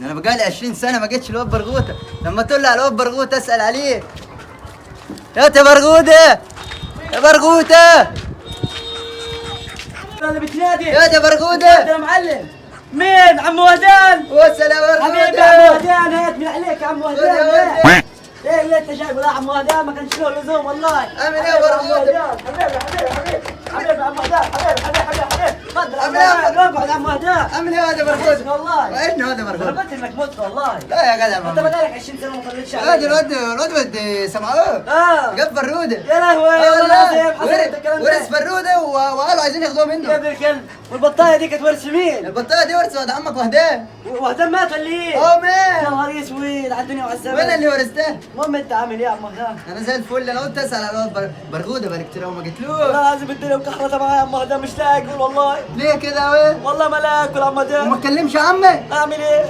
انا بقالي 20 سنه ما جيتش الواد برغوته. لما تقول لي على الواد برغوته اسال عليه. يا برغوته، يا برغوته، اللي بتنادي يا برغوته. يا معلم. مين عم وهدان؟ وسل يا برغوته. حبيبي عم وهدان، هيك من عليك يا عم وهدان. ايه اللي انت جايبه ده عم وهدان؟ ما كانش له لزوم والله. عامل ايه يا برغوته؟ حبيبي عم وهدان، حبيبي تفضل عامل ايه يا اقعد عم وهدان. عامل ايه هذا برغوته؟ والله وحشني هذا انا برغوته. قلت انك مت والله. لا يا جدع انت والله. بقالك 20 سنه ما طلعتش هذا علي. الواد سمعوه. اه جاب فروده. يا لهوي والله العظيم حصلت الكلام ده. ورث فروده وقالوا عايزين ياخدوه يا منه. ابن الكلب، والبطايه دي كانت ورث مين؟ البطايه دي ورث ولد عمك وهدان. وهدان مات ولا ايه؟ اه يا مان. نهار اسود على الدنيا وعلى الزمن. وين اللي ورثته؟ المهم انت عامل ايه يا عم وهدان؟ انا زي الفل. انا قلت اسال على الواد برغوده بقالي كتير قوي ما جيتلوش. والله لازم الدنيا مكحرته معايا يا عم وهدان، مش لاقي اقول والله. ليه كده يا واد؟ والله ما لاقي اكل يا عم وهدان. وما تكلمش عمك؟ اعمل ايه؟